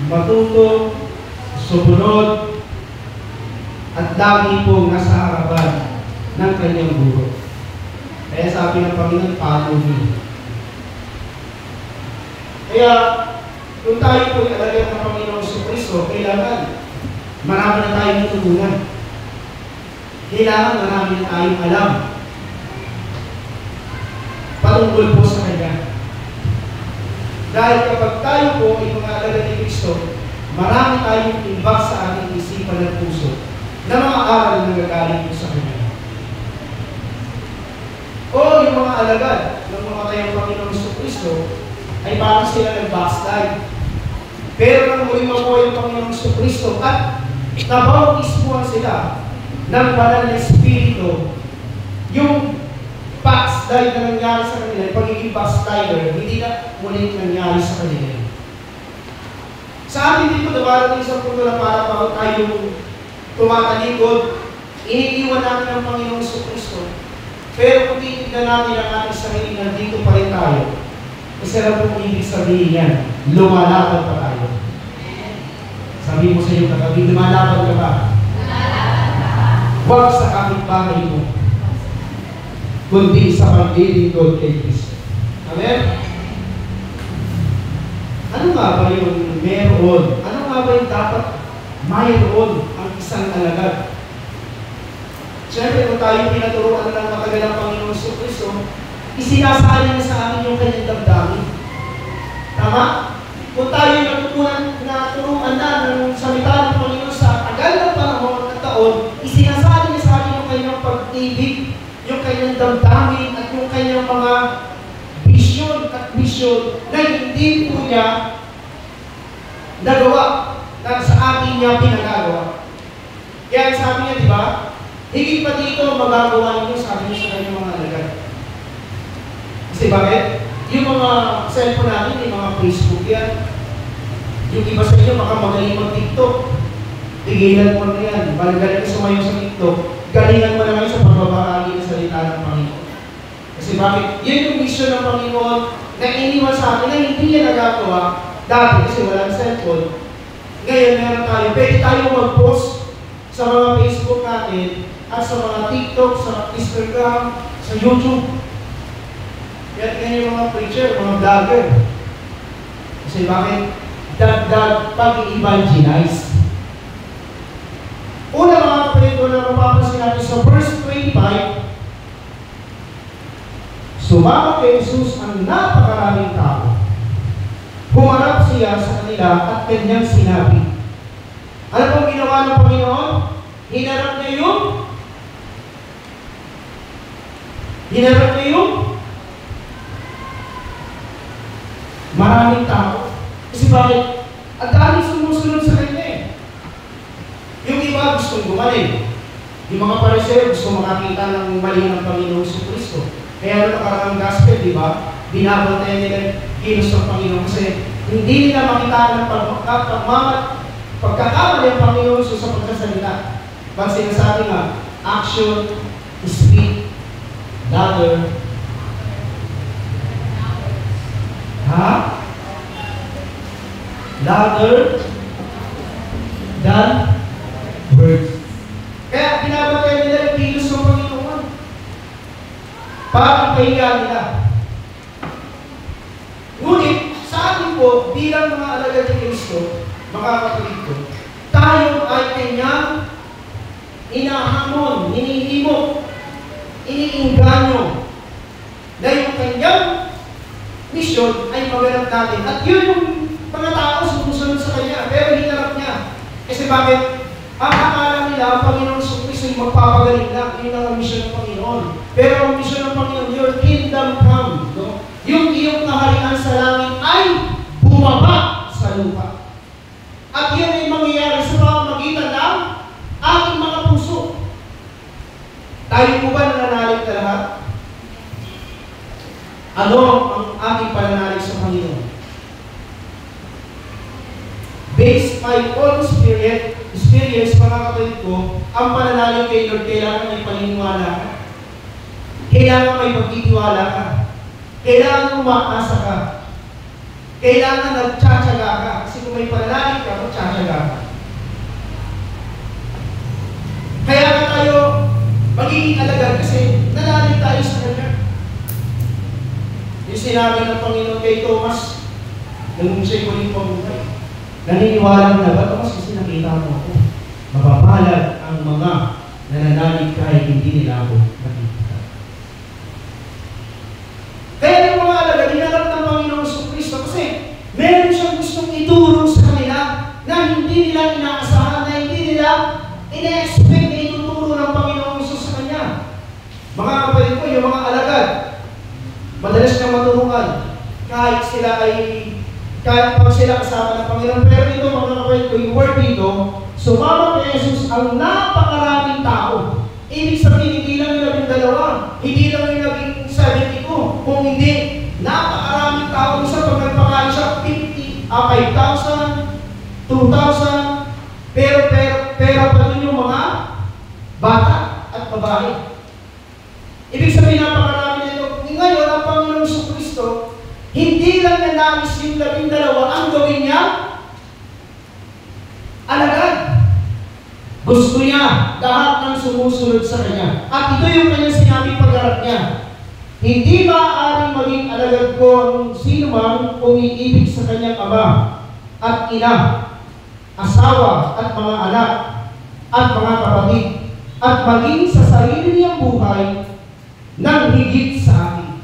matuto, sumunod, at lagi pong nasa harapan ng kanyang guro. Kaya sabi ng Panginoon, follow me. Kaya, kung tayo po ilalagay ng Panginoon Jesucristo, kailangan marami na tayong natutunan. Kailangan marami na tayong alam patungkol po sa Kanya. Dahil kapag tayo po ay mga alagad ni Kristo, marami tayong imbak sa ating isipan at puso na mga aral na nagagaling po sa Kanya. O yung mga alagad ng mga tayong Panginoon Jesucristo ay parang sila nag-backslide. Pero nang muling mabuhay ang Panginoon Jesucristo at nabautismuhan sila ng banal na Espiritu, yung backslide na nangyari sa kanila, yung pagiging backslider, hindi na muling nangyari sa kanila. Sa atin dito, dumarating sa punto na para pa tayong tumatalikod, iniiwan natin ang Panginoong Jesucristo. Pero kung titignan natin ang ating sarili, nandito pa rin tayo. Kasi lang pong ibig sabihin yan, lumalaban pa tayo. Sabi mo sa iyo kagabi, lumalaban ka ba? Huwag sa kapitbahay mo, kundi sa paglilingkod kay Kristo. Amen? Ano nga ba yung meron? Ano nga ba yung dapat mayroon ang isang alagad? Siyempre, kung tayo pinaturuan ng matagal ng Panginoon Jesucristo, isinasali niya sa amin yung kanyang damdamin. Tama? Kung tayo naturuan na ng salita ng Panginoon sa tagal ng panahon at taon, isinasali niya sa amin yung kanyang pag-ibig, yung kanyang damdamin, at yung kanyang mga vision at mission na hindi po niya nagawa na sa atin niya pinagagawa. Kaya sabi niya, di ba? Higit pa dito magagawa niyo, sabi niyo sa kanyang mga alagad. Kasi bakit? Yung mga cellphone natin, yung mga Facebook yan, yung iba sa inyo, makamagaling mag-TikTok. Tigilan mo na yan. Magaling ka sumayo sa TikTok. Galingan mo na kayo sa pagbabahagi ng salita ng Panginoon. Kasi bakit? Yan yung mission ng Panginoon na iniwan sa atin na hindi niya nagagawa dati kasi walang cellphone. Ngayon meron tayo. Pwede tayo mag-post sa mga Facebook natin at sa mga TikTok, sa Instagram, sa YouTube. Yan yung mga preacher, mga vlogger. Kasi bakit? Dagdag pag-evangelize. Una mga kapatid ko na mapapansin natin sa verse 25, sumama kay Jesus ang napakaraming tao. Humarap siya sa kanila at kanyang sinabi. Ano pong ginawa ng Panginoon? Hinarap niya yung maraming tao. Kasi bakit? Ang daming sumusunod sa kanya eh. Yung iba gustong gumaling. Yung mga Pariseo gusto makakita ng mali ng Panginoong Jesucristo. Kaya nakarang gospel, di ba? Binabantayan nila kilos ng Panginoon kasi hindi nila makita ng pagkakamali ang Panginoon sa pagkasalita. Pag sinasabi nga, action, speak, louder. Louder than words. Kaya binabantayan nila yung kilos ng Panginoon. Para ipahiya nila. Ngunit, sa atin po, bilang mga alagad ni Kristo, mga kapatid ko, tayo ay kanyang inahamon, hinihimok, iniinganyo na yung kanyang mission ay maganap natin. At yun yung mga tao sumusunod sa kanya, pero hinarap niya. Kasi bakit? Ang akala nila, ang Panginoon Jesucristo ay magpapagaling lang. Yun ang mission ng Panginoon. Pero ang mission ng Panginoon, your kingdom come. No? Yung iyong kaharian sa langit ay bumaba sa lupa. At yan ay mangyayari sa pamamagitan ng ating mga puso. Tayo po ba nananalig na lahat? Ano ang ating pananalig sa Panginoon? Based by all experience, mga kapatid ko, ang pananalig kay Lord, kailangan may paniniwala ka. Kailangan may pagtitiwala ka. Kailangan umaasa ka. Kailangan nagtsatsaga ka. Kasi kung may pananalig tinatyaga. Kaya nga tayo magiging alagad kasi nanalig tayo sa Kanya. Yung sinabi ng Panginoon kay Thomas, nung siya'y muling pabuhay, naniniwala na ba, Thomas, kasi nakita mo ako. Mapapalad ang mga nananalig kahit hindi nila ako nakikita. Kaya yung mga alagad, hinarap ng Panginoon sa Kristo kasi meron siyang gustong ituro sa kanila na hindi nila inaasahan, na hindi nila ina-expect na ituturo ng Panginoon Isus sa Kanya. Mga kapatid ko, yung mga alagad, madalas na maturuan kahit pag sila kasama ng Panginoon. Pero dito, mga kapatid ko, yung word dito, sumama kay Jesus ang napakaraming tao. Ibig sabihin, hindi lang yung 12, hindi lang yung naging 72, kung hindi, napakaraming tao. Isa pag nagpakain siya, 5,000, 2,000, pero pa dun yung mga bata at babae. Ibig sabihin, napakarami nito. Ngayon, ang Panginoon Jesucristo, hindi lang na nais yung 12 ang gawin niya alagad. Gusto niya lahat ng sumusunod sa Kanya. At ito yung kanyang sinabing pagharap niya. Hindi maaaring maging alagad ko ang sino mang umiibig sa kanyang ama at ina, asawa at mga anak at mga kapatid, at maging sa sarili niyang buhay nang higit sa akin.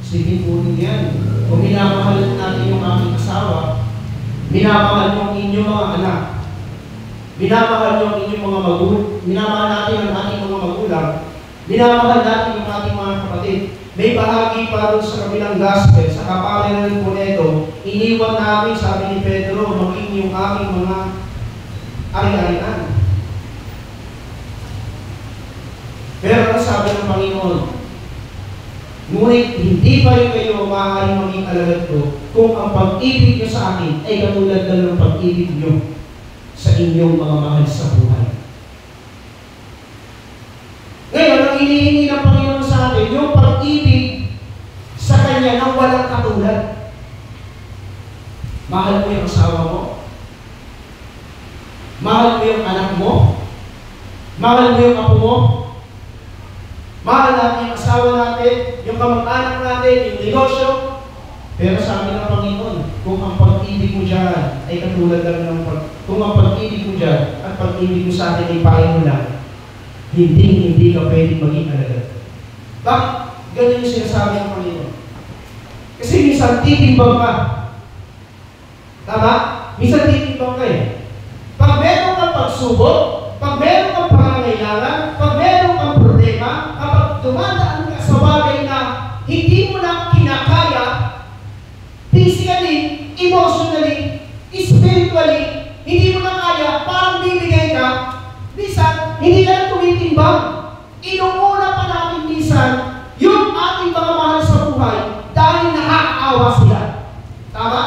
Sige po yan. Kung minamahal natin yung aming asawa, minamahal yung inyong mga anak, minamahal yung inyong mga magulang, minamahal natin ang ating mga magulang, minamahal natin yung ating mga kapatid. May bahagi pa rin sa kabilang gospel, sa kapaliran po nito, iniwan namin, sabi ni Pedro, maging yung aming mga ari-arian. Pero ang sabi ng Panginoon, ngunit hindi pa rin kayo maaaring maging alagad ko kung ang pag-ibig nyo sa akin ay katulad na ng pag-ibig nyo sa inyong mga mahal sa buhay. Ngayon, ang hinihingi ng Panginoon sa atin, yung pag-ibig sa Kanya nang walang katulad. Mahal mo yung asawa mo? Mahal mo yung anak mo? Mahal mo yung apo mo? Mahal natin yung asawa natin, yung kamag-anak natin, yung negosyo. Pero sabi ng Panginoon, kung ang pag-ibig mo dyan ay katulad lang kung ang pag-ibig mo dyan at pag-ibig mo sa atin ay pain mo lang, hindi ka pwedeng maging alagad. Bakit? Ganyan yung sinasabi ng Panginoon. Kasi minsan titimbang ka. Tama? Minsan titimbang ka eh. Pag meron kang pagsubok, pag meron kang pangangailangan, pag meron kang problema, kapag dumadaan ka sa bagay na hindi mo na kinakaya, physically, emotionally, spiritually, hindi mo na kaya, parang bibigay ka, minsan, hindi ka na tumitimbang. Inuuna pa natin minsan yung ating mga mahal sa buhay dahil nakakaawa sila. Tama?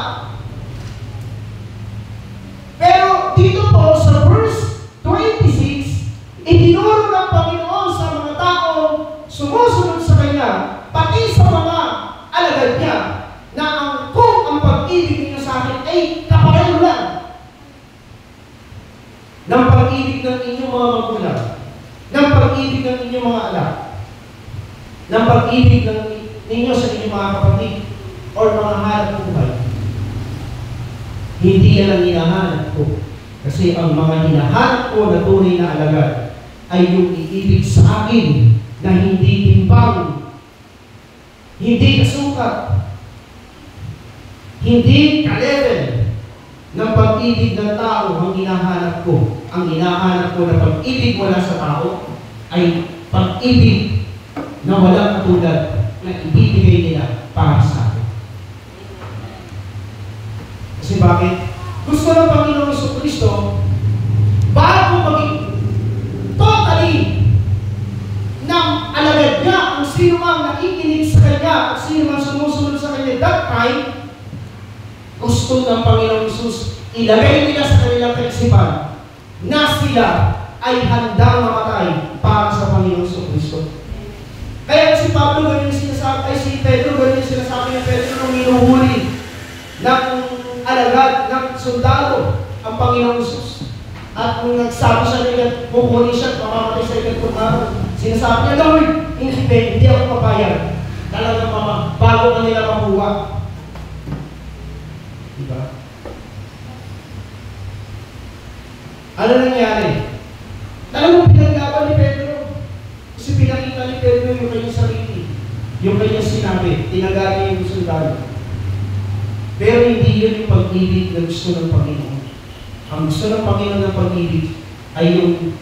Pero dito po sa verse 26, itinuro ng Panginoon sa mga taong sumusunod sa Kanya, pati sa mga alagad niya, na kung ang pag-ibig niyo sa akin ay kapareho lang ng pag-ibig ng inyong mga magulang, ng pag-ibig ng inyong mga anak, ng pag-ibig ng ninyo sa inyong mga kapatid o mga hanap buhay. Hindi yan ang hinahanap ko. Kasi ang mga hinahanap ko na tunay na alagad ay yung iibig sa akin na hindi timbang, hindi kasukat, hindi ka-level ng pag-ibig ng tao ang hinahanap ko. Ang hinahanap ko na pag-ibig wala sa tao ay pag-ibig na walang katulad na ibibigay nila para sa akin. Kasi bakit? Gusto ng Panginoong Jesucristo, bago maging totally ng alagad niya kung sino mang nakikinig sa Kanya at sino mang sumusunod sa Kanya that time, gusto ng Panginoong Jesus ilagay nila sa kanilang kaisipan na sila ay handang mamatay para sa Panginoong Jesucristo. Kaya si Pablo ganyan sinasabi, ay si Pedro ganyan sinasabi ng Pedro nung minuhuli ng alagad Sundalo ang Panginoong Jesus. At nung nagsabi siya nila, kukunin siya, mamamatay sa ikatlong araw. Sinasabi niya, Lord, hindi ako papayag. Talagang bago ka nila makuha. Diba? Ano nangyari? Talagang pinaglaban ni Pedro. Kasi pinakita ni Pedro yung kanyang sarili. Yung kanyang sinabi, tinagari yung sundalo. Pero hindi yun yung pag-ibig na gusto ng Panginoon. Ang gusto ng Panginoon ng pag-ibig ay yung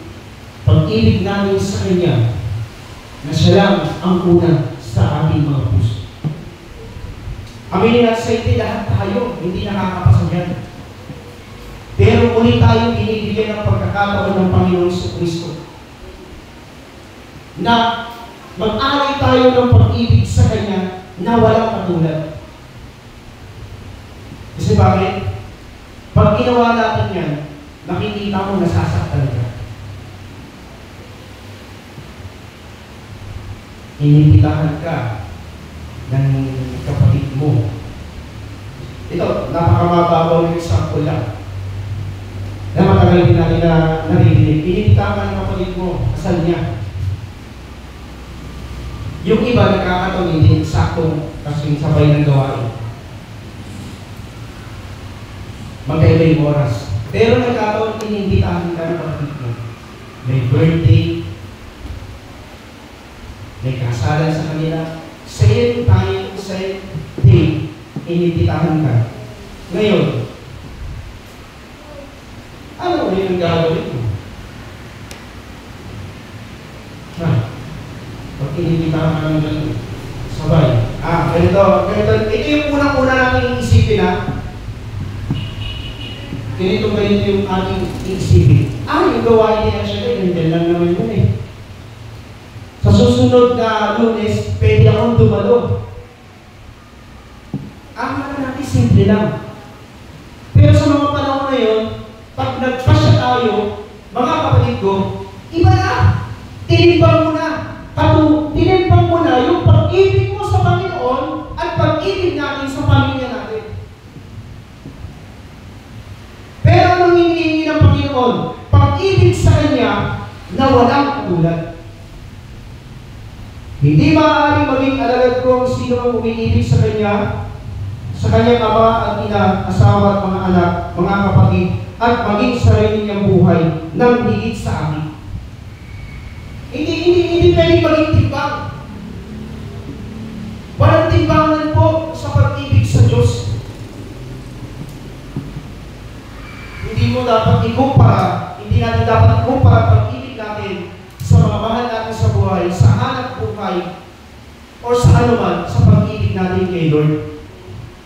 pag-ibig namin sa Kanya na siya lang ang una sa ating mga puso. Aminin natin sa iti, lahat tayo, hindi nakakapasagyan. Pero muli tayo binibigyan ng pagkakataon ng Panginoon sa Kristo na mag-alay tayo ng pag-ibig sa Kanya na walang katulad. Kasi bakit? Pag ginawa natin yan, makikita mo nasasaktan ka. Inibitahan ka ng kapatid mo. Ito, napakamababaw ng example lang. Na matagal din natin na naririnig. Inibitahan ka ng kapatid mo, kasal niya. Yung iba nagkakataon hindi saktong kasing sabay ng gawain. Magkaiba yung oras. Pero nagkataon, inimbitahan ka ng kapatid mo. May birthday, may kasalan sa kanila. Same time, same day, inimbitahan ka. Ngayon, ano yung gagawin mo? Pag inimbitahan ka ng ganun, sabay. Ganito. Ito yung unang-una natin iisipin ganito yung ating iisipin. Yung gawain niya siya nandiyan lang naman yun eh. Sa susunod na Lunes, pwede akong dumalo. Natin simple lang. Pero sa mga panahon na yun, pag nagpasya tayo, mga kapatid ko, iba na. Tinimpang mo na. Tinimpang mo na yung pag-ibig mo sa Panginoon at pag-ibig natin sa pamilya natin. Pero anong hinihingi ng Panginoon? Pag-ibig sa Kanya na walang katulad. Hindi maaaring maging alagad ko ang sino ang umiibig sa Kanya, sa Kanyang ama at ina, asawa at mga anak, mga kapatid, at maging sarili niyang buhay ng higit sa akin. Hindi pwedeng maging timbang. Walang timbangan po sa pag-ibig sa Diyos. Hindi natin dapat ikumpara pag-ibig natin sa mga mahal natin sa buhay, sa hanap buhay, o sa anuman sa pag-ibig natin kay Lord.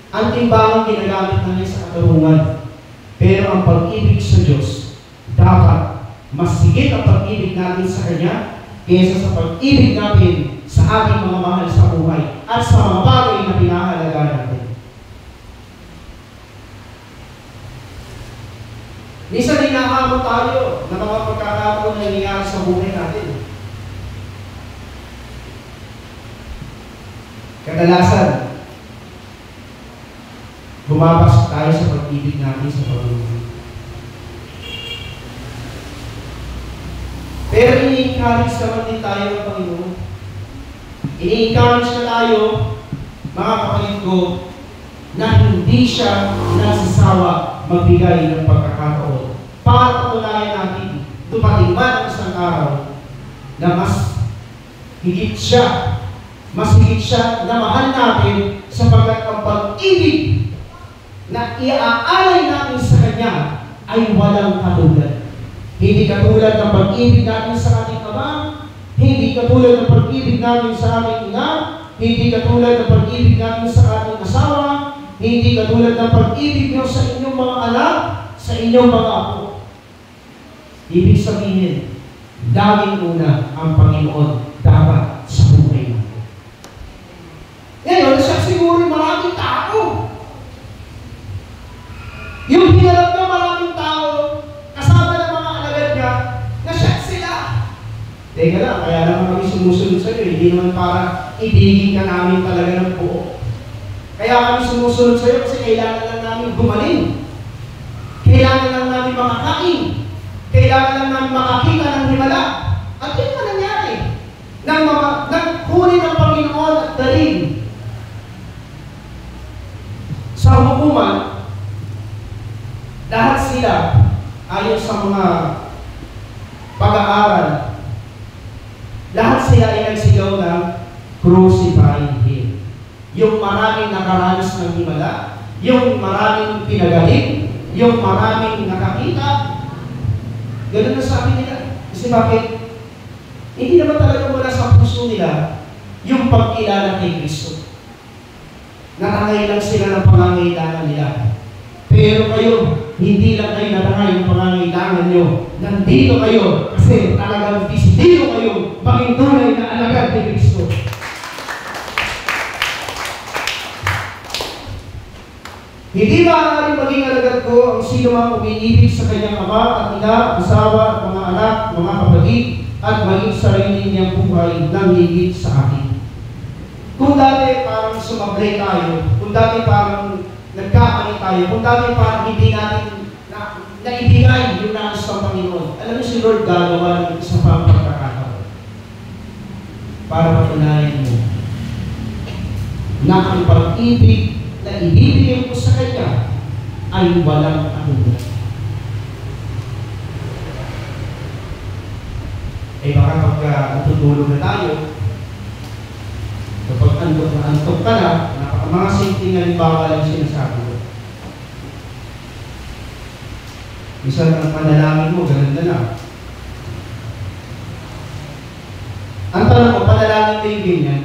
Ang timbangan ginagamit natin sa katarungan. Pero ang pag-ibig sa Diyos, dapat mas higit ang pag-ibig natin sa Kanya kaysa sa pag-ibig natin sa ating mga mahal sa buhay at sa mga bagay na pinahalaga natin. Minsan hinahamon tayo ng mga pagkakataon na nangyayari sa buhay natin. Kadalasan, bumabas tayo sa pag-ibig natin sa Panginoon. Pero ini-encourage naman din tayo ng Panginoon. Ini-encourage na tayo, mga kapatid ko, na hindi siya nagsasawa magbigay ng pagkakataon para patunayan natin dumating man ang isang araw na mas higit siya na mahal natin sapagkat ang pag-ibig na iaalay natin sa Kanya ay walang katulad. Hindi katulad ng pag-ibig natin sa ating ama, hindi katulad ng pag-ibig natin sa ating ina, hindi katulad ng pag-ibig natin sa ating asawa, hindi katulad ng pag-ibig niyo sa inyong mga anak, sa inyong mga apo. Ibig sabihin, laging una ang Panginoon dapat sa buhay natin. Ngayon, siya siguro maraming tao. Yung hinarap ng maraming tao, kasama ng mga alagad niya, na-shock sila. Teka lang, kaya naman kami sumusunod sa iyo. Hindi naman para ibigin ka namin talaga ng buo. Kaya kami sumusunod sa iyo kasi kailangan lang namin gumaling. Kailangan lang namin makakain. Kailangan lang namin makakita ng himala. At yun na nangyari. Nang kunin ng Panginoon at dalhin sa hukuman, lahat sila ayon sa mga pag-aaral, lahat sila ay nagsigaw ng crucify Him. Yung maraming nakaranas ng himala, yung maraming pinagaling, yung maraming nakakita, ganun na sabi nila. Kasi bakit? Hindi naman talaga wala sa puso nila yung pagkilala kay Kristo. Nakangay lang sila ng pangangailangan nila. Pero kayo, hindi lang kayo natangay yung pangangailangan nyo. Nandito kayo kasi talagang disidido kayo maging tunay na alagad ni Kristo. Hindi maaaring maging alagad ko ang sino mang umiibig sa kanyang ama at ina, asawa at mga anak, mga kapatid, at maging sarili niyang buhay ng higit sa akin. Kung dati parang sumablay tayo, kung dati parang nagkakamali tayo, kung dati parang hindi natin naibigay yung nais ng Panginoon, alam niyo si Lord gagawa ng isa pang pagkakataon para patunayan mo na ang pag-ibig na ibibigay ko sa Kanya ay walang anuman. Baka pagka natutulog na tayo, kapag antok ka na, mga simpleng halimbawa lang sinasabi ko. Minsan ang panalangin mo, ganun na lang. Ang tanong ko, panalangin mo yung ganyan?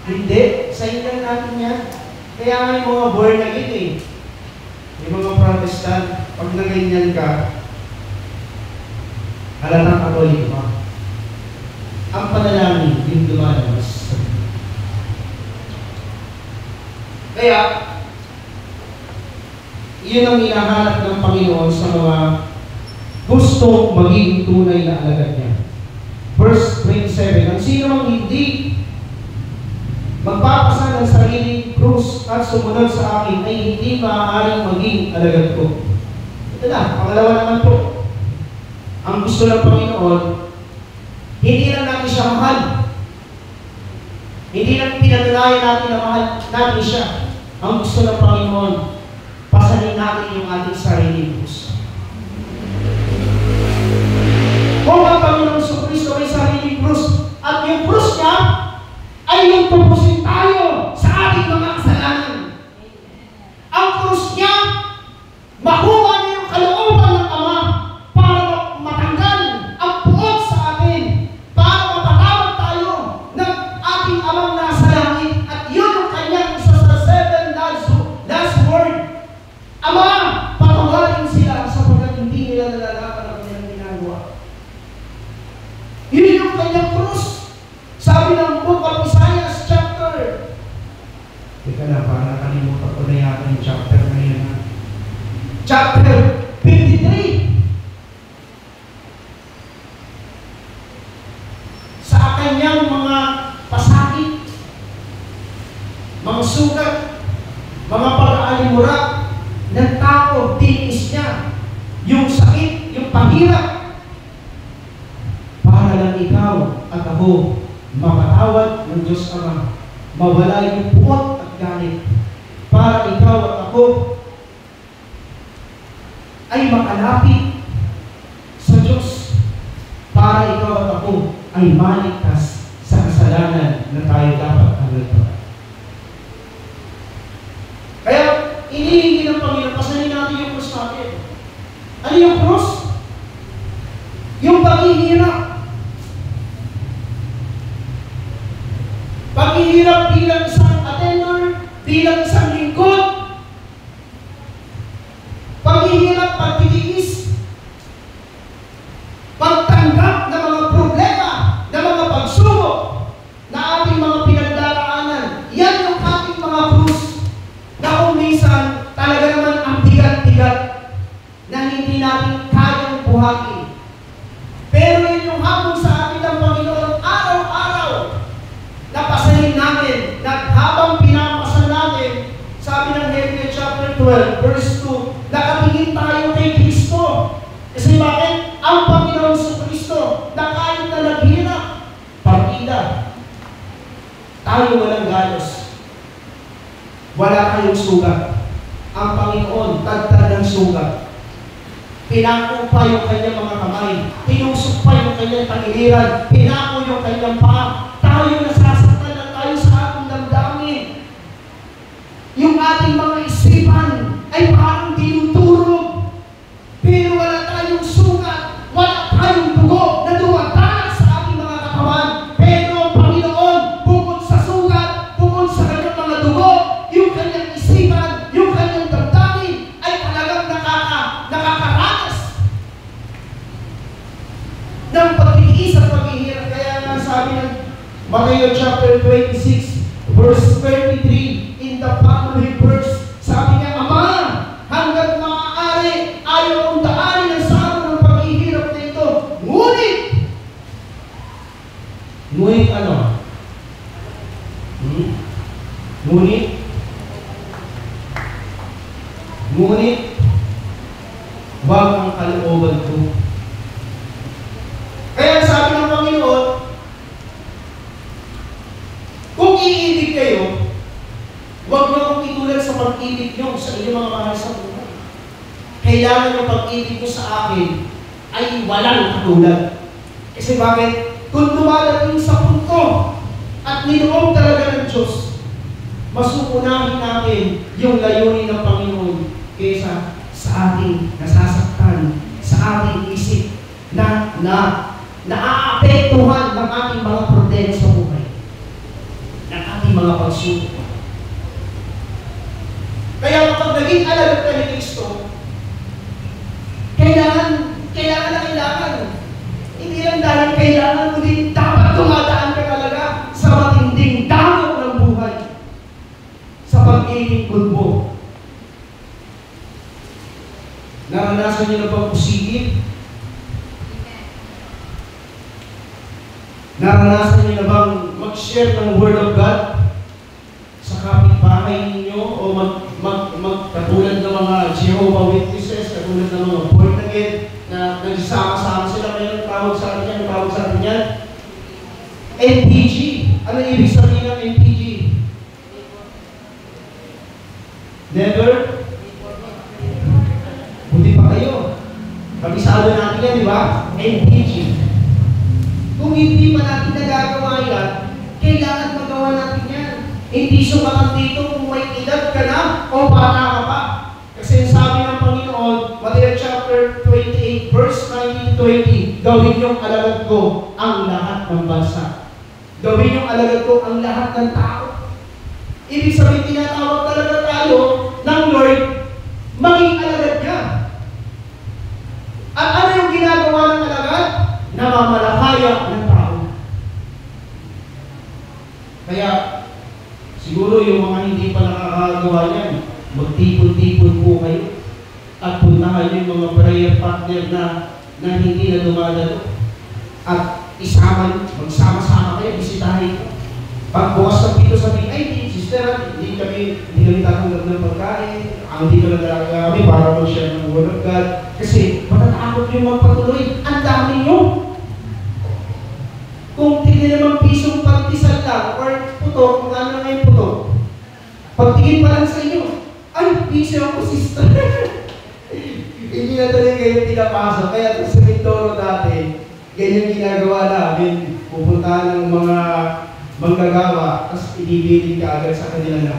Hindi, sa'yo lang natin yan. Kaya nga yung mga born again eh. Yung mga Protestant, pag naganyan ka, halatang Katoliko ka. Ang panalangin, yung lumalabas. Kaya, yun ang hinahanap ng Panginoon sa mga gusto maging tunay na alagad niya. Verse 27, ang sino mang hindi magpapasa ng sariling krus at sumunod sa akin ay hindi maaaring maging alagad ko. Ito na, pangalawa naman po. Ang gusto ng Panginoon, hindi lang natin siya mahal. Hindi lang pinatunayan natin na mahal natin siya. Ang gusto ng Panginoon, pasanin natin yung ating sariling krus. Kung ang Panginoon sa Kristo ay sariling krus, at yung krus niya ay yung tubusin tayo sa ating mga kasalanan. Ang krus niya, makuha niya yung kalooban ng Ama para matanggal ang puot sa atin, para mapatawad tayo ng ating Amang nasa langit. At yun yung kanyang isa sa 7 last word. Ama, patawarin sila sapagkat hindi nila nalalaman ang kanilang ginagawa. Yun yung kanyang krus. Sabi ng book of Isaiah chapter, teka na, parang nakalimutan ko na yata yung chapter na yun. Chapter 53. Sa kanyang mga pasakit, mga sugat, mga pag-aalimura ng tao, tinis niya yung sakit, yung paghirap, para lang ikaw at ako mapatawad ng Diyos Ama, mawala yung puot at galit, para ikaw at ako ay makalapit sa Diyos, para ikaw at ako ay maligtas sa kasalanan na tayo dapat hanapin. Kaya, inihingi ng Panginoon, pasanin natin yung krus natin. Ano yung krus? Yung paghihirap. Paghihirap bilang isang attender, bilang isang lingkod. Paghihirap, pagtitiis. Pagtanggap ng mga problema, ng mga pagsubok na ating mga pinagdaraanan. Yan yung ating mga krus na kung minsan talaga naman ang bigat-bigat na hindi natin kayang buhatin. Pero yun yung 1, verse 2, nakatingin tayo kay Kristo. Kasi bakit? Ang Panginoon sa Kristo, na kahit na naghirap, partida, tayo walang galos. Wala kayong sugat. Ang Panginoon, tagtad ng sugat. Pinako pa yung kanyang mga kamay. Tinusok pa yung kanyang tagiliran. Pinako yung kanyang paa. Tayo nasasaktan na tayo sa ating damdamin. Yung ating mga isipan ay parang tinuturo. Pero wala tayong sugat. Wala tayong dugo na dumadaan sa ating mga katawan. Pero ang Panginoon, bukod sa sugat, bukod sa kanyang mga dugo, yung kanyang isipan, yung kanyang damdamin, ay talagang nakakaranas ng pagtitiis at paghihirap. Kaya nga sabi ng Matthew chapter 26, verse 33, in the following verse, sabi niya, Ama, hanggat maaari, ayaw kong daanin ang sama ng paghihirap na ito. Ngunit ano? Ngunit, wag ang kalooban ko. Kaya sabi ng Panginoon, kung iibig kayo, huwag niyo akong itulad sa pag-ibig niyo sa inyong mga mahal sa buhay. Kailangan yung pag-ibig niyo sa akin ay walang katulad. Kasi bakit? Kung dumadating sa punto at ninoong talaga ng Diyos, masuunahin natin yung layunin ng Panginoon kaysa sa ating nasasaktan, sa ating isip na naaapektuhan ng ating mga problema sa buhay, ng ating mga pagsubok. Kaya kapag naging alagad ka ni Kristo, kailangan. Hindi lang dahil kailangan, kundi dapat tumadaan ka talaga sa matinding dako ng buhay, sa pag-iingkod mo. Naranasan niyo na bang pusigin? Naranasan niyo na bang mag-share ng Word of God sa kapitbahay ninyo o katulad ng mga Jehovah Witnesses, katulad ng mga born again na nagsama-sama sila? Mayroon tawag sa atin yan, NPG. Ano ibig sabihin ng NPG? Never? Buti pa kayo. Kabisado natin yan, di ba? NPG. Kung hindi pa natin nagagawa yan, kailangan magawa natin yan. Hindi sumakang dito kung may edad ka na o bata ka pa. Kasi sabi ng Panginoon, Matthew chapter 28, verse 19-20, gawin yung alagad ko ang lahat ng bansa. Gawin yung alagad ko ang lahat ng tao. Ibig sabihin, tinatawag talaga tayo ng Lord, maging alagad niya. At ano yung ginagawa ng alagad? Namamalakaya ng tao. Kaya, siguro yung mga hindi pa nakakagawa yan, magtipon-tipon po kayo at puntahan yung mga prayer partner na hindi na dumadalo at magsama-sama kayo, bisitahin ko. Pag bukas ng pito sabihin, ay sister, hindi kami tatanggap ng pagkain, ang dito na talaga kami para mag-share ng Word of God kasi matatakot yung magpatuloy. Ang dami nyo. Kung tingin naman pisong pagtisal lang or puto, kung ano na yung puto, pagtingin pa lang sa inyo, ay, piso ako, sister. Hindi na talaga kayo pinapasok. Kaya sa Mindoro dati, ganyan ginagawa namin. Pupuntahan ng mga manggagawa, tapos ibibilin ka agad sa kanila na,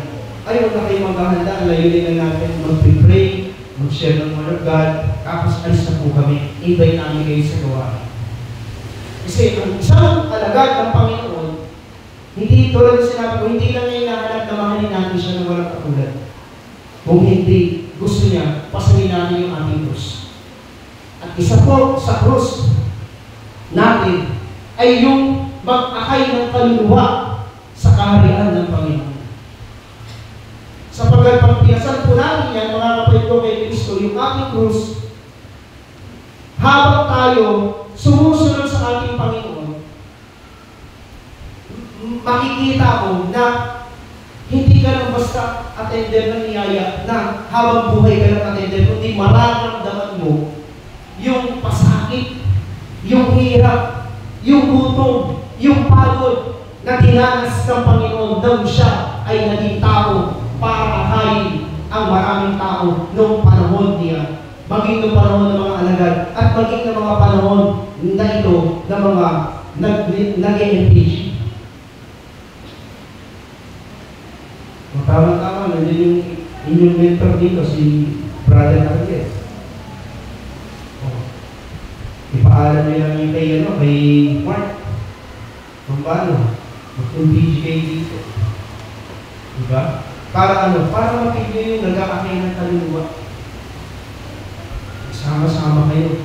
ay, huwag na kayo maghahanda, ang layunin na natin, mag-pray, mag-share ng Word of God, tapos alis na po kami, invite namin kayo sa gawain. Kasi ang isang alagad ng Panginoon, hindi tulad ng sinabi ko, hindi lang niya hinahanap na mahalin natin siya ng walang katulad. Kung hindi, gusto niya, pasanin natin yung ating krus. At isa po sa krus natin ay yung mag-akay ng kaluluwa sa kaharian ng Panginoon. Sapagkat pag pinasal po natin yan, mga kapatid ko kay Kristo, yung ating krus, habang tayo sumusunod sa ating Panginoon, makikita mo na hindi Hindi ka lang basta attender ng niyaya na habang buhay ka lang attender, kundi mararamdaman mo yung pasakit, yung hirap, yung gutom, yung pagod na dinanas ng Panginoon nang siya ay naging tao para akayin ang maraming tao noong panahon niya. Maging noong panahon ng mga alagad at maging ng mga panahon na ito ng mga nag-MPG. Tama-tama, nandiyan yung inyong mentor dito, si Brother Arquez. Ipaalam niyo lang yung kay Mark. Kung paano, mag-MPG kayo dito. Diba? Para para mapigil yung nag-aakay ng kaluluwa. Sama-sama kayo.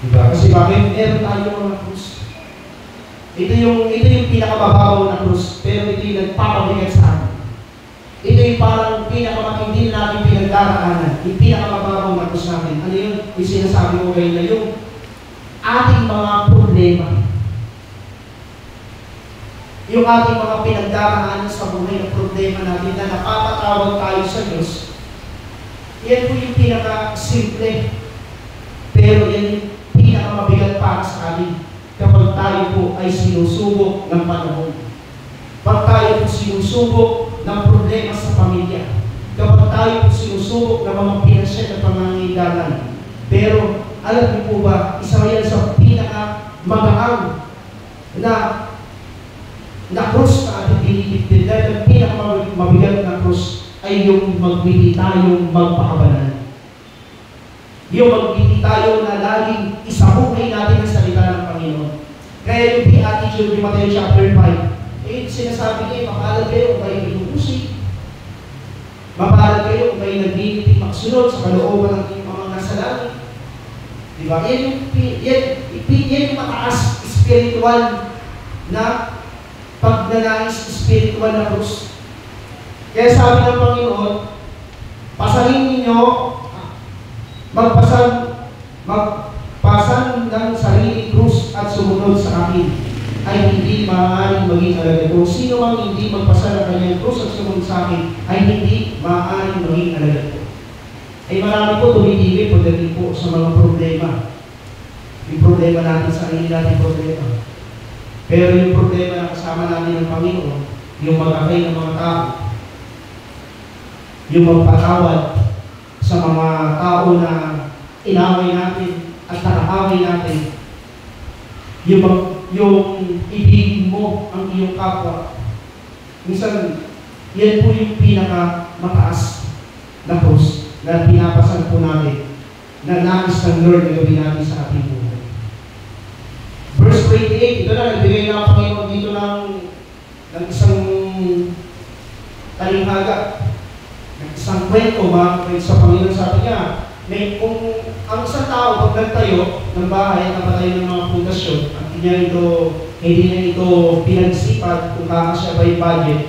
Diba? Kasi bakit meron tayo mga krus? Ito yung pinakababaw na krus, pero ito yung nagpapabigat sa atin. Ito yung parang pinakamatindi na natin pinagdaraanan, yung pinakababaw na krus natin. Ano yun? Yung sinasabi ko kayo na yung ating mga problema. Yung ating mga pinagdaraanan sa buhay na problema natin na napapatawag tayo sa Diyos. Yan po yung pinaka-simple. Pero yan yung pinakamabigat para sa atin kapag tayo po ay sinusubok ng panahon. Kapag tayo po sinusubok ng problema sa pamilya. Kapag tayo po sinusubok ng mga pinansyal na pangangailangan. Pero alam niyo po ba, isa yan sa pinaka-magaang na krus na ating dinidiktin. Dahil ang pinakamabigat na krus ay yung magbiti tayong magpakabalan. Yung magbiti tayo na laging isabuhay natin ang salita ng Panginoon. Kaya yung beatitude ni Matthew chapter 5, sinasabi niya, mapalad kayo kung kayo inuusik. Mapalad kayo kung kayo nagbibiti magsunod sa kalooban ng mga nasa langit. Diba? Yan yung mataas spiritual na pagnanais spiritual na krus. Kaya sabi ng Panginoon, pasahin ninyo, magpasan ng sarili krus at sumunod sa akin, ay hindi maaaring maging alagad ko. Sino mang hindi magpasa ng kanyang krus at sumunod sa akin, ay hindi maaaring maging alagad ko. Ay marami po tumitigil pagdating po sa mga problema. Yung problema natin, sarili natin problema. Pero yung problema na kasama natin ng Panginoon, yung mag-akay ng mga tao, yung magpatawad sa mga tao na inaway natin at nakaaway natin, yung ibigin mo ang iyong kapwa. Minsan, yan po yung pinaka-mataas na krus na pinapasan po natin na nais ng Lord na gawin natin sa ating buhay. Verse 28, ito na, nagbigay na ang Panginoon dito ng isang talinghaga, ng isang kwento, sa Panginoon sabi niya, kung ang isang tao pag nagtayo ng bahay, napatayo ng mga pundasyon, at hindi niya ito pinagsipad kung kakasya ba yung budget.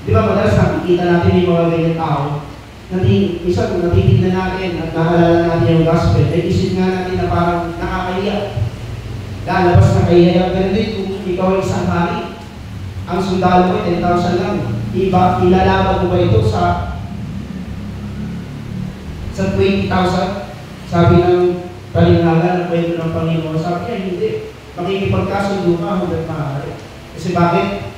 Di ba madalas nakikita natin yung mga ganyan tao, isang natitignan natin at nakalala natin yung gospel, ay isip nga natin na parang nakakahiya. Lalabas na kahiya, ganun din kung ikaw ay isang hari, ang sundalo mo 10,000 lang. Ilalaban mo ba ito sa 20,000? Sabi ng talinghaga ng kwento ng Panginoon, sabi niya, hindi. Makikipagkasundo ka hanggang maaari. Kasi bakit?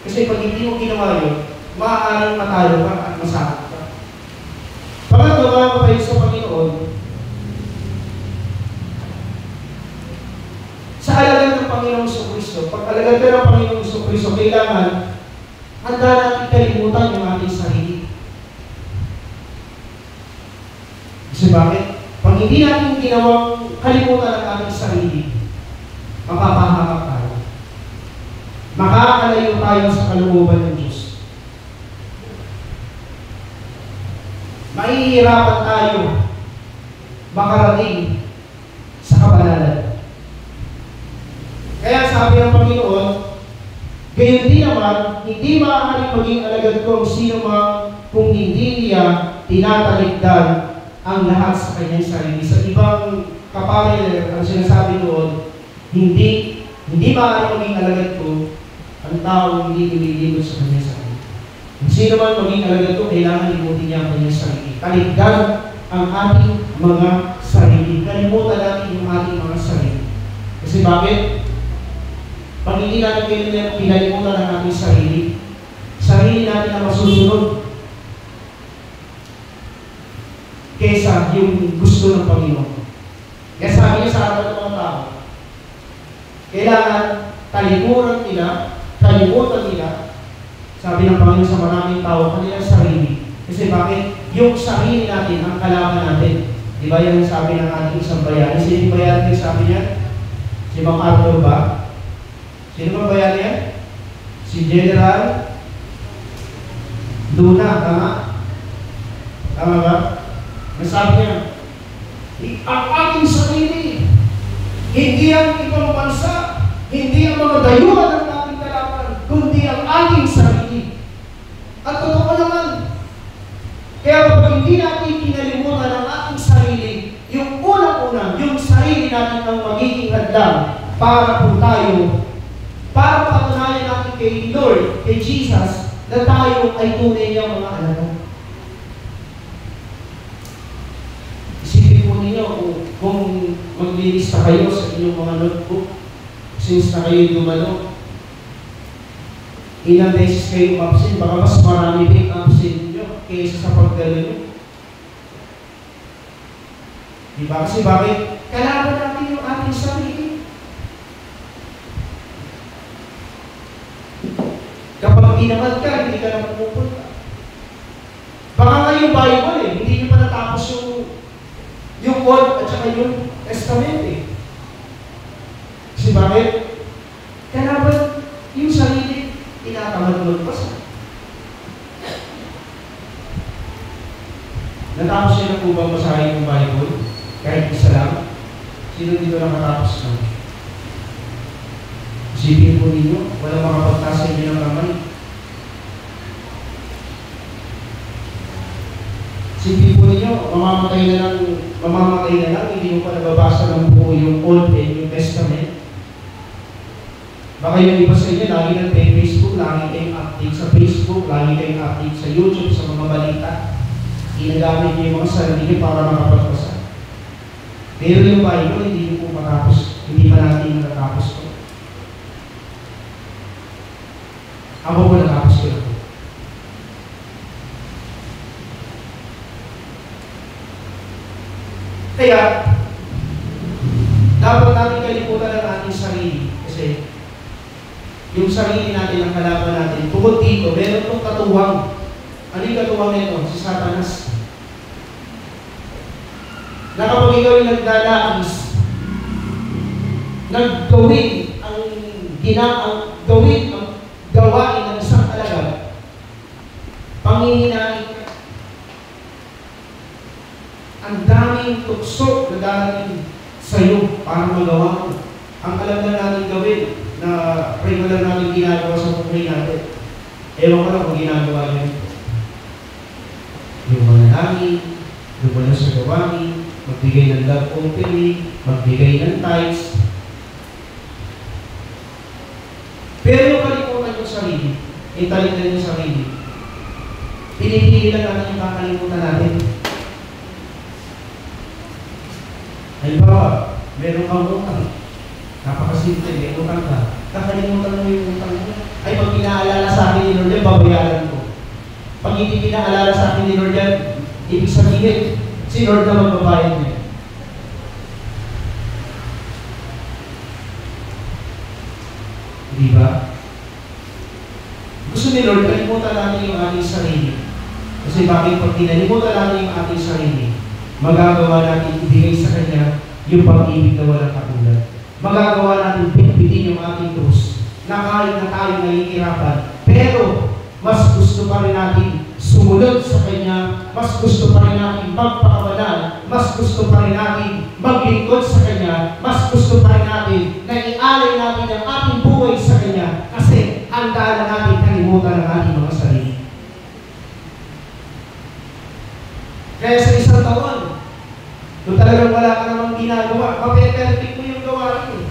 Kasi pag hindi mo ginawa yun, maaaring matalo ka at masakit ka. Pag gawa ka kayo sa Panginoon, sa alagad ng Panginoong Kristo, pag alagad ka ng Panginoong Kristo, kailangan handa natin kalimutan yung ating sarili. Kasi bakit? Pag hindi natin ginawang kalimutan ang ating sarili, mapapahamak tayo. Makakalayo tayo sa kalooban ng Diyos. Mahihirapan tayo makarating sa kabanalan. Kaya sabi ng Panginoon, gayon din naman, hindi maaaring maging alagad ko sino man kung hindi niya tinatalikdan ang lahat sa kanyang sarili. Sa ibang kapatid, ang sinasabi doon, hindi maaaring maging alagad ko ang taong hindi lumilibot sa kanyang sarili. Kung sino man maging alagad ko, kailangan limutin niya ang kanyang sarili. Kaligdan ang ating mga sarili. Kalimutan natin yung ating mga sarili. Kasi bakit? Pag hindi natin pinalimutan ang ating sarili natin ang masusunod kesa yung gusto ng Panginoon. Kaya sabi niya sa atin ng mga tao, kailangan kalimutan nila, sabi ng Panginoon sa maraming tao, kanilang sarili. Kasi bakit? Yung sarili natin ang kalaban natin. Di ba yan ang sabi ng ating isang bayani? Sino yung bayani yung sabi niya? Si MacArthur ba? Sino ba bayani yan? Si General Luna, tama? Tama ba? Nasabi niya, ang ating sarili, hindi ang ibang bansa, hindi ang mga dayuhan ng ating kalaban, kundi ang ating sarili. At totoo naman, kaya kapag hindi natin kinalimutan ang ating sarili, yung unang-una, yung sarili natin ang magiging hadlang para po tayo, para patunayan natin kay Lord, kay Jesus, na tayo ay tunay niyang mga alagad. Isipin po ninyo kung maglilista kayo sa inyong mga notebook, since na kayo dumalo, ilang beses kayo absent, baka mas marami din absent nyo kaysa sa pagdalo nyo. Diba? Kasi bakit? Kailangan natin yung ating sarili. Kapag inamad ka, hindi ka na pupunta. Baka nga yung Bible hindi nyo pa natapos yung Old at saka yung Testament Kasi bakit? Kailangan yung sarili, tinatamad magpasa. Natapos niyo na po bang basahin yung Bible? Kahit isa lang? Sino dito nakatapos na? Isipin po ninyo, walang makapagtasa inyo ng kamay. Isipin po ninyo, mamamatay na lang, hindi mo pa nababasa ng buo yung Old and New Testament. Baka yung iba sa inyo, lagi nang Facebook, lagi kayong update sa Facebook, lagi kayong update sa YouTube, sa mga balita. Ginagamit niyo yung mga sarili niyo para makapagbasa. Pero yung Bible, hindi niyo po matapos. Hindi pa natin natatapos ko. Ako po natapos ko na po. Kaya, dapat natin kalimutan ang ating sarili. Kasi, yung sarili natin, ang kalaban natin, tungkol dito, meron itong katuwang. Ano yung katuwang nito? Si Satanas. Na kapag ikaw yung naglalakis, gawin ang gawain ng isang alagad, panghihinain ka. Ang daming tukso na darating sa iyo para magawa mo. Ang alam na natin gawin na regular natin ginagawa sa buhay natin. Ewan ko lang kung ginagawa niyo. Yung manalangin, lumala sa gawain, magbigay ng love offering, magbigay ng tithes. Pero yung kalimutan yung sarili, italitan yung sarili, pinipili lang natin yung kakalimutan natin. Halimbawa, meron kang utang, napakasimple, may utang ka, kakalimutan mo yung utang mo. Ay, pag pinaalala sa akin ni Lord yan, babayaran ko. Pag hindi pinaalala sa akin ni Lord yan, ibig sabihin, si Lord na magbabayad niya. Diba? Gusto ni Lord, kalimutan natin yung ating sarili. Kasi bakit pag kinalimutan natin yung ating sarili, magagawa natin ibigay sa Kanya yung pag-ibig na walang katulad. Magagawa natin pitpitin yung ating krus na kahit na tayo nahihirapan, pero mas gusto pa rin natin sumunod sa Kanya, mas gusto pa rin natin magpakawalan, mas gusto pa rin natin maglingkod sa Kanya, mas gusto pa rin natin na ialay natin ang ating buhay sa Kanya kasi handa na natin kalimutan ang ating mga sarili. Kaya sa isang taon, kung talagang wala ka namang ginagawa, mape-perfect mo yung gawain.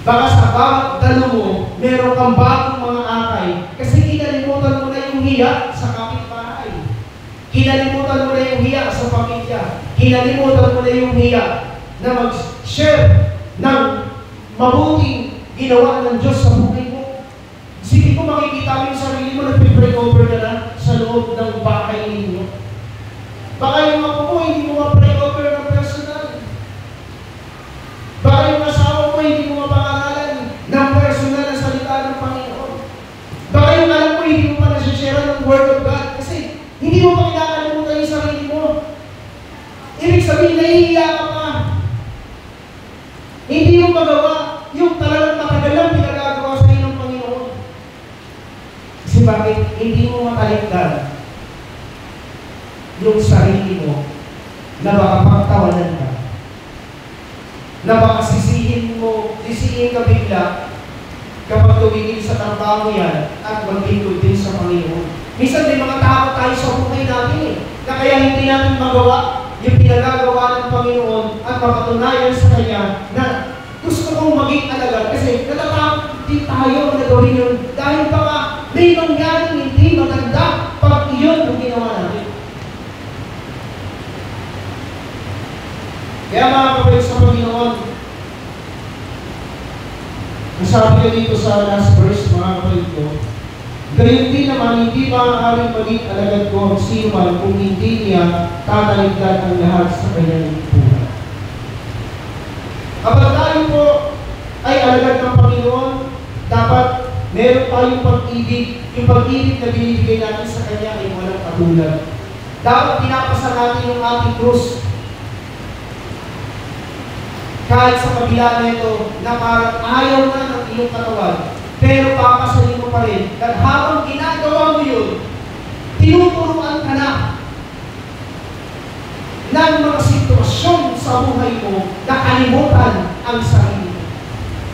Baka sa bawat dalo mo, meron kang bagong mga akay. Kasi kinalimutan mo na yung hiya sa kapitbahay. Kinalimutan mo na yung hiya sa pamilya. Kinalimutan mo na yung hiya na mag-share ng mabuting ginawa ng Diyos sa buhay mo. Sige ko makikita mo yung sarili mo, nag-pray over ka na sa loob ng bahay ninyo. Baka yung ako mo, hindi mo ma-pray over ng personal. Baka yung asawa mo, hindi mo mapangalan ng personal na salita ng Panginoon. Baka yung alam mo, hindi mo pa nasishare ng Word of God. Kasi hindi mo pa kinakalimutan yung sarili mo. Ibig sabihin, nahihiya ka pa. Hindi mo magawa yung talagang matagalang pinagagawa sa inyo ng Panginoon. Kasi bakit? Hindi mo matalikdan yung sarili mo na baka pagtawanan ka. Na baka sisihin ka bigla kapag tumigil sa trabaho yan at maglingkod din sa Panginoon. Minsan may mga tao tayo sa buhay natin na kaya hindi natin magawa yung pinagagawa ng Panginoon at mapatunayan sa Kanya na gusto kong maging alagad kasi natatakot din tayo na gawin yun dahil baka may mangyaring hindi maganda pag iyon ang ginawa natin. Kaya mga kapatid sa Panginoon, nasabi ko dito sa last verse, mga kapatid ko, gayon din naman, hindi maaaring maging alagad ko ang sino man kung hindi niya tataligdan ang lahat sa kanyang buhay. Kapag tayo po ay alagad ng Panginoon, dapat meron tayong pag-ibig. Yung pag-ibig na binibigay natin sa Kanya ay walang katulad. Dapat pinapasa natin yung ating krus. Kahit sa kabila nito na parang ayaw na ng iyong katawan, pero papasahin mo pa rin. At habang ginagawa mo yun, tinuturuan ka na ng mga sitwasyon sa buhay mo na kalimutan ang sarili mo.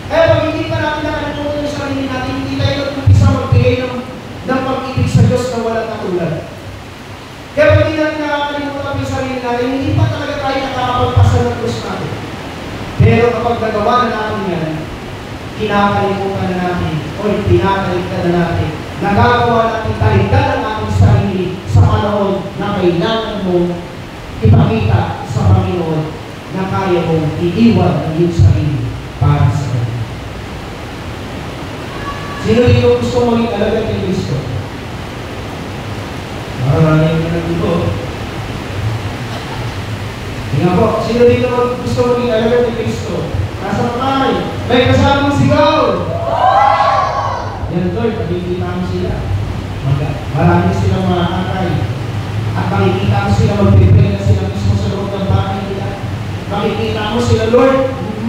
Kaya pag hindi pa natin nakalimutan ang sarili natin, hindi tayo nag-umpisa magbigay ng pag-ibig sa Diyos na walang katulad. Kaya pag hindi natin nakakalimutan ang sarili natin, hindi pa talaga tayo nakakapagpasa ng Diyos natin. Pero kapag nagawa na natin yan, kinakalimutan na natin o pinakaligtan na natin. Nagagawa natin taligdan ang ating sarili sa panahon na kailangan mo ipakita sa Panginoon na kaya mong iiwan ang iyong sarili para sa Kanya. Sino dito gusto maging alagad ni Kristo? Maraming na dito. Tingnan po, sino dito gusto maging alagad ni Kristo? Nasa kamay, may kasamang sigaw. Yan Lord, makikita mo sila. Marami silang mga kakay. At makikita mo sila magpipray na sila mismo sa loob ng bahay nila. Makikita mo sila, Lord,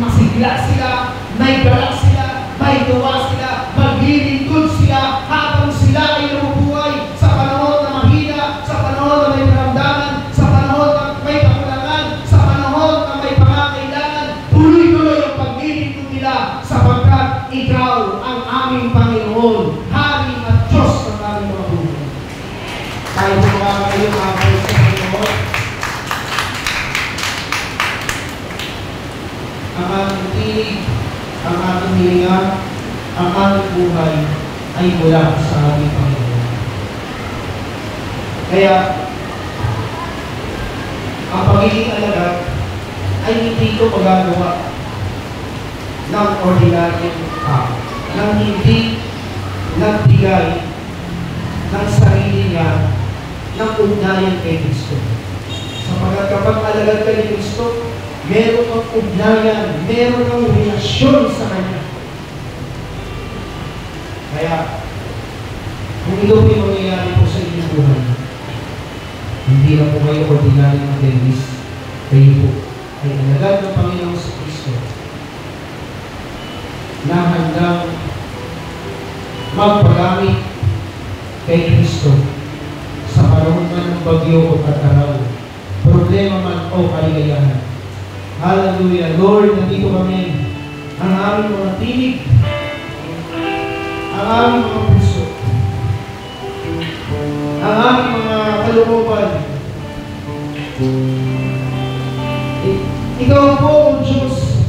masigla sila, may galak sila, may tuwa sila, maglilingkod sila habang sila ay nabubuhay sa panahon na mahina, sa panahon na may karamdaman, sa panahon na may kakulangan, sa panahon na may pangangailangan. Tuloy-tuloy ang paglilingkod nila sapagkat ikaw ang aming Panginoon, Hari at Diyos ng aming mga buhay. Tayo po mga kayo, mga kayo sa Panginoon. Ang ating tinig, ang ating hilinga, ang ating buhay ay mula sa ating Panginoon. Kaya, ang pagiging alagad ay hindi ko magagawa ng ordinaryong tao, ng hindi nagbigay ng sarili niya ng ugnayan kay Kristo. Sapagkat kapag alagad ka ni Kristo, meron kang ugnayan, meron kang relasyon sa Kanya. Kaya, kung ito po'y mangyayari po sa inyong buhay, hindi na po kayo ordinary ng Dennis, kayo po ay alagad ng Panginoon sa Kristo na handang magpagamit kay Kristo sa panahon man ng bagyo o kataraw, problema man o kaligayahan. Hallelujah! Lord, nandito kami, ang aming mga tinig, ang aming mga puso, ang aming mga kalooban. Ikaw po, O Diyos,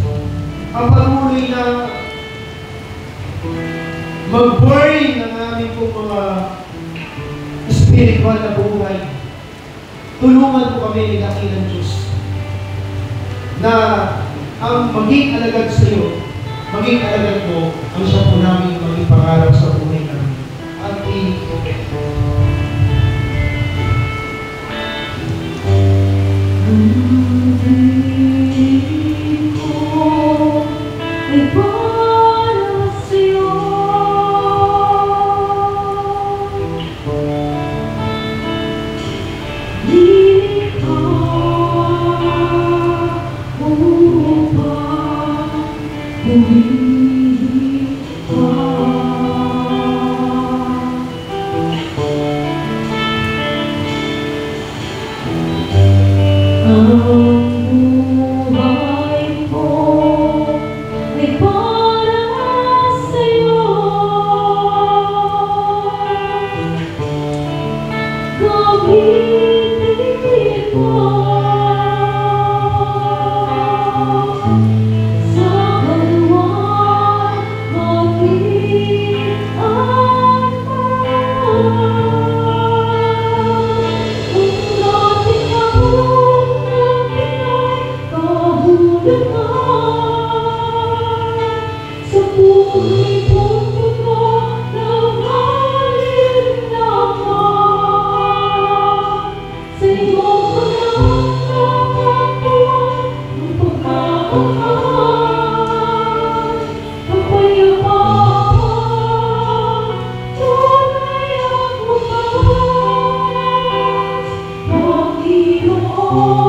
ang patuloy na mag-burn ng aming pong mga spiritual na buhay. Tulungan mo kami ni dakilang Diyos na ang maging alagad sa iyo, maging alagad mo, ang siya po namin maging pangarap sa buhay namin. At Oh